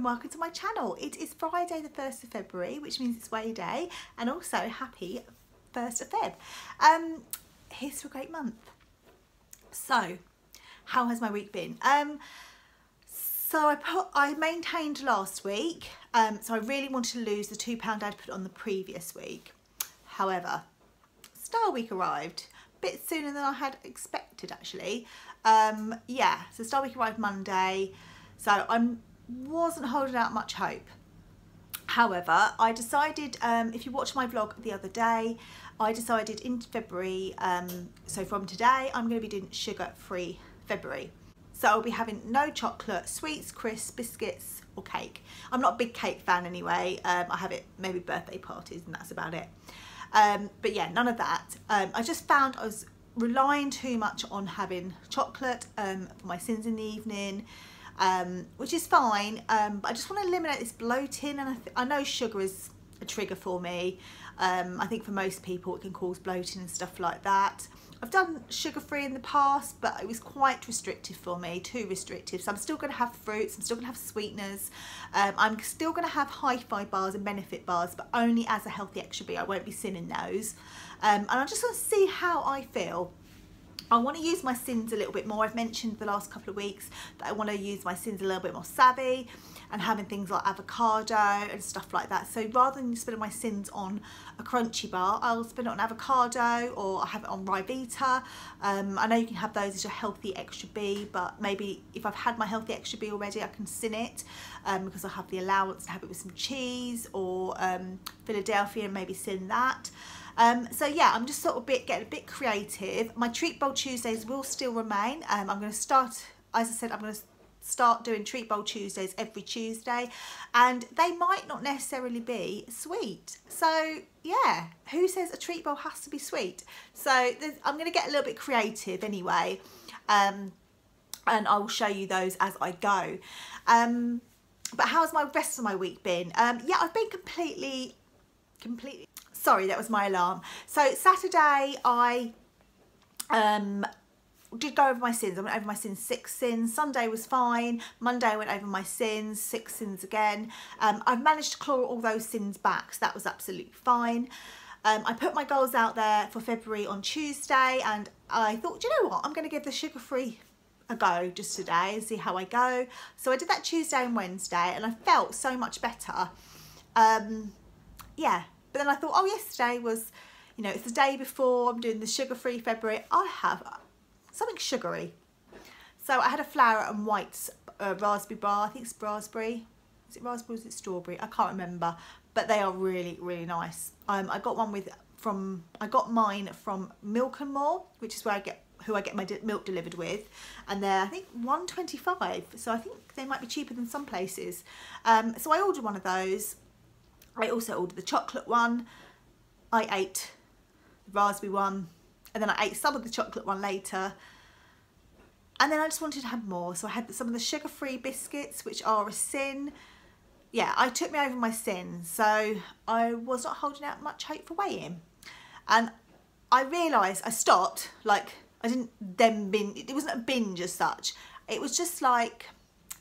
and welcome to my channel. It is Friday the 1st of February, which means it's weigh day, and also happy 1st of Feb. Here's for a great month. So, how has my week been? So I maintained last week, so I really wanted to lose the £2 I'd put on the previous week. However, Star Week arrived a bit sooner than I had expected actually. Yeah, so Star Week arrived Monday, so I wasn't holding out much hope. However, I decided, if you watched my vlog the other day, I decided in February, so from today, I'm going to be doing sugar-free February. So I'll be having no chocolate, sweets, crisps, biscuits or cake. I'm not a big cake fan anyway. I have it maybe birthday parties and that's about it. But yeah, none of that. I just found I was relying too much on having chocolate for my sins in the evening, which is fine, but I just want to eliminate this bloating, and I know sugar is a trigger for me. I think for most people it can cause bloating and stuff like that. I've done sugar-free in the past, but it was quite restrictive for me, too restrictive. So I'm still going to have fruits, I'm still going to have sweeteners, I'm still going to have hi-fi bars and benefit bars, but only as a healthy extra B. I won't be sinning those. And I just want to see how I feel. I want to use my sins a little bit more. I've mentioned the last couple of weeks that I want to use my sins a little bit more savvy and having things like avocado and stuff like that. So rather than spending my sins on a crunchy bar, I'll spend it on avocado, or I have it on Ryvita. I know you can have those as your healthy extra B, but maybe if I've had my healthy extra B already, I can sin it because I have the allowance to have it with some cheese or Philadelphia, and maybe sin that. So yeah, I'm just sort of getting a bit creative. My Treat Bowl Tuesdays will still remain. I'm going to start, as I said, I'm going to start doing Treat Bowl Tuesdays every Tuesday, and they might not necessarily be sweet. So yeah, who says a treat bowl has to be sweet? So I'm going to get a little bit creative anyway, and I will show you those as I go. But how's my rest of my week been? Yeah, I've been completely sorry, that was my alarm. So Saturday I did go over my sins. I went over my sins, 6 sins. Sunday was fine. Monday I went over my sins, 6 sins again. I've managed to claw all those sins back, so that was absolutely fine. I put my goals out there for February on Tuesday, and I thought, do you know what, I'm going to give the sugar-free a go just today and see how I go. So I did that Tuesday and Wednesday, and I felt so much better. Yeah. But then I thought, oh, yesterday was, you know, it's the day before I'm doing the sugar-free February. I have something sugary. So I had a flour and white raspberry bar. I think it's raspberry. Is it raspberry or is it strawberry? I can't remember. But they are really, really nice. I got mine from Milk and More, which is where I get my milk delivered with, and they're I think £1.25. So I think they might be cheaper than some places. So I ordered one of those. I also ordered the chocolate one. I ate the raspberry one, and then I ate some of the chocolate one later. And then I just wanted to have more, so I had some of the sugar-free biscuits, which are a sin. Yeah, I took me over my sins, so I was not holding out much hope for weighing. And I realised I stopped, like I didn't then binge. It wasn't a binge as such. It was just like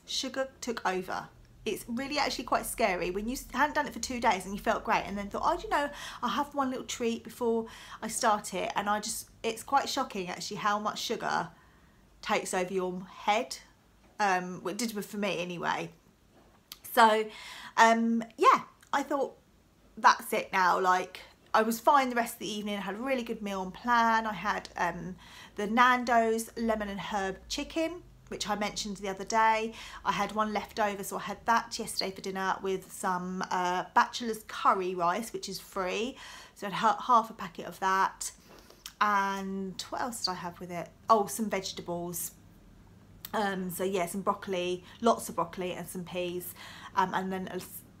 sugar took over. It's really actually quite scary when you hadn't done it for 2 days and you felt great, and then thought, oh, you know, I'll have one little treat before I start it. And it's quite shocking actually how much sugar takes over your head. Well, it did for me anyway. So yeah, I thought that's it now. Like, I was fine the rest of the evening. I had a really good meal on plan. I had the Nando's lemon and herb chicken, which I mentioned the other day. I had one left over, so I had that yesterday for dinner with some bachelor's curry rice, which is free. So I had half a packet of that. And what else did I have with it? Oh, some vegetables. So yeah, some broccoli, lots of broccoli and some peas. And then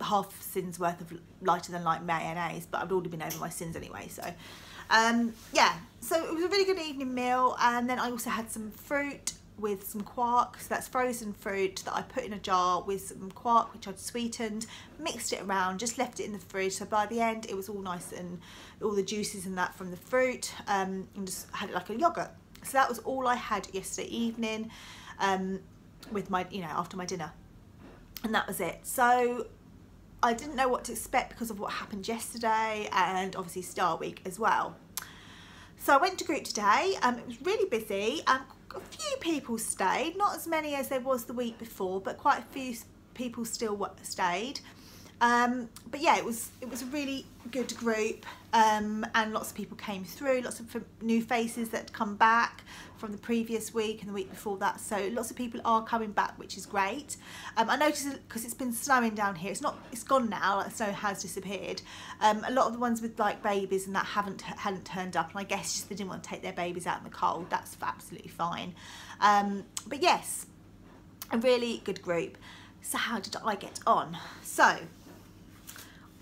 half sin's worth of lighter than light mayonnaise, but I'd already been over my sins anyway. So yeah, so it was a really good evening meal. And then I also had some fruit with some quark, so that's frozen fruit that I put in a jar with some quark which I'd sweetened, mixed it around, just left it in the fridge, so by the end it was all nice and all the juices and that from the fruit, and just had it like a yogurt. So that was all I had yesterday evening with my, you know, after my dinner. and that was it. So I didn't know what to expect because of what happened yesterday and obviously Star Week as well. So I went to group today. It was really busy. A few people stayed, not as many as there was the week before, but quite a few people still stayed. But yeah, it was a really good group, and lots of people came through, lots of new faces that had come back from the previous week and the week before that, so lots of people are coming back, which is great. I noticed, because it's been snowing down here, it's gone now, like the snow has disappeared. A lot of the ones with like babies and that hadn't turned up, and I guess just they didn't want to take their babies out in the cold. That's absolutely fine. But yes, a really good group. So how did I get on? So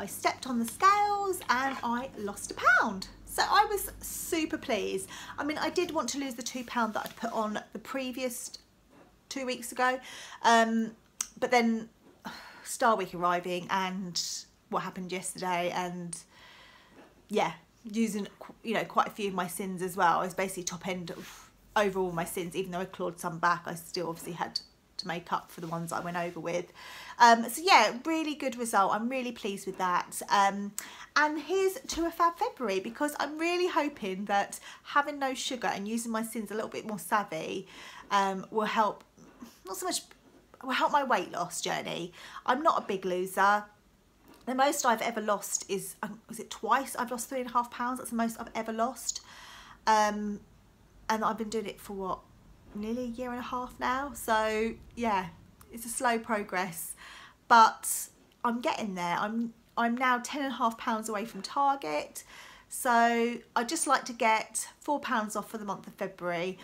I stepped on the scales and I lost £1. So I was super pleased. I mean, I did want to lose the £2 that I'd put on the previous 2 weeks ago. But then Star Week arriving and what happened yesterday, and yeah, using, you know, quite a few of my sins as well. I was basically top end of over all my sins. Even though I clawed some back, I still obviously had to make up for the ones I went over with. So yeah, really good result. I'm really pleased with that. And here's to a fab February, because I'm really hoping that having no sugar and using my sins a little bit more savvy will help, not so much, will help my weight loss journey. I'm not a big loser. The most I've ever lost is it twice? I've lost 3.5 pounds. That's the most I've ever lost. And I've been doing it for what, nearly a year and a half now. So yeah, it's a slow progress, but I'm getting there. I'm now 10.5 pounds away from target. So I'd just like to get £4 off for the month of February,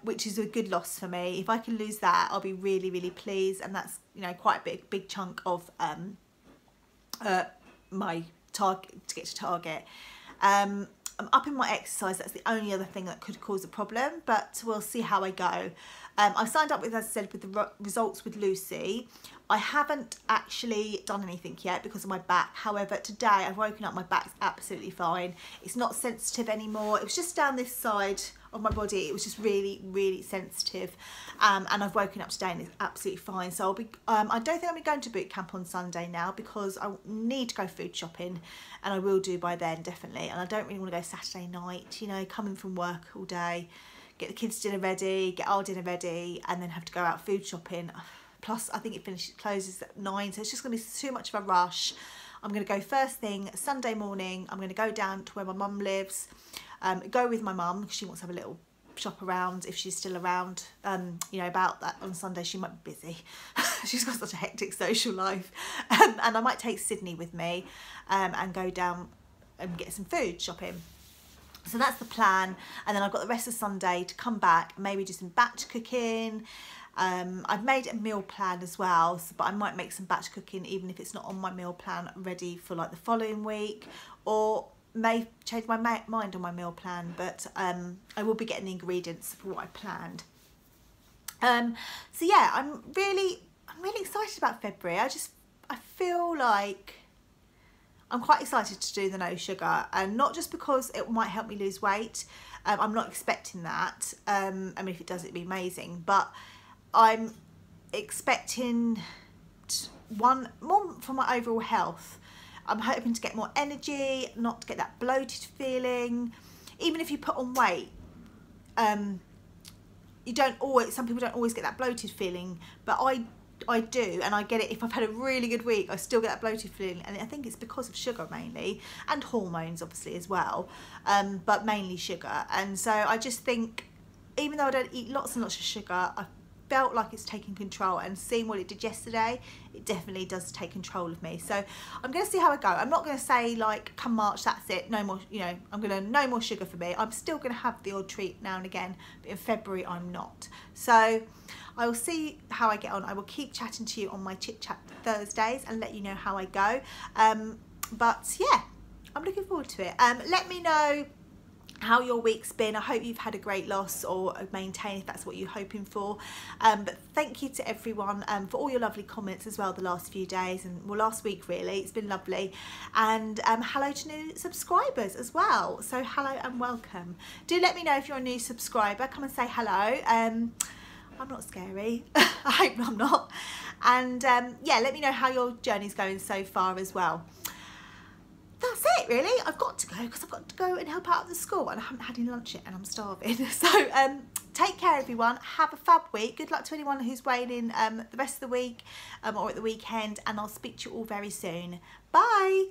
which is a good loss for me. If I can lose that, I'll be really, really pleased. And that's, you know, quite a big chunk of my target to get to target. I'm upping my exercise. That's the only other thing that could cause a problem, but we'll see how I go. I signed up with, as I said, with the results with Lucy. I haven't actually done anything yet because of my back. However, today I've woken up, my back's absolutely fine. It's not sensitive anymore. It was just down this side of my body. It was just really, really sensitive. And I've woken up today and it's absolutely fine. So I'll be, I don't think I'll be going to boot camp on Sunday now, because I need to go food shopping, and I will do by then, definitely. And I don't really want to go Saturday night, you know, coming from work all day, get the kids' dinner ready, get our dinner ready, and then have to go out food shopping. Plus, I think it closes at 9, so it's just going to be too much of a rush. I'm going to go first thing Sunday morning. I'm going to go down to where my mum lives, go with my mum because she wants to have a little shop around if she's still around. You know, about that on Sunday she might be busy. She's got such a hectic social life. And I might take Sydney with me and go down and get some food shopping. So that's the plan. And then I've got the rest of Sunday to come back, maybe do some batch cooking. I've made a meal plan as well, but I might make some batch cooking even if it's not on my meal plan ready for like the following week, or may change my mind on my meal plan, but I will be getting the ingredients for what I planned. So yeah, I'm really excited about February. I feel like I'm quite excited to do the no sugar, and not just because it might help me lose weight. I'm not expecting that. I mean, if it does, it'd be amazing, but I'm expecting more for my overall health. I'm hoping to get more energy, not to get that bloated feeling. Even if you put on weight, you don't always, some people don't always get that bloated feeling, but I do, and I get it if I've had a really good week. I still get that bloated feeling, and I think it's because of sugar mainly, and hormones obviously as well, but mainly sugar. And so I just think, even though I don't eat lots and lots of sugar, I felt like it's taking control, and seeing what it did yesterday, it definitely does take control of me. So I'm going to see how I go. I'm not going to say like come March that's it, no more, you know, I'm going to no more sugar for me. I'm still going to have the odd treat now and again, but in February I'm not. So I will see how I get on. I will keep chatting to you on my Chit Chat Thursdays and let you know how I go. But yeah, I'm looking forward to it. Let me know how your week's been. I hope you've had a great loss, or maintain if that's what you're hoping for. But thank you to everyone for all your lovely comments as well the last few days, and well, last week really. It's been lovely. And hello to new subscribers as well. So hello and welcome. Do let me know if you're a new subscriber. Come and say hello. I'm not scary. I hope I'm not. And yeah, let me know how your journey's going so far as well. That's it really. I've got to go because I've got to go and help out at the school and I haven't had any lunch yet and I'm starving. So take care everyone. Have a fab week. Good luck to anyone who's weighing in the rest of the week or at the weekend, and I'll speak to you all very soon. Bye.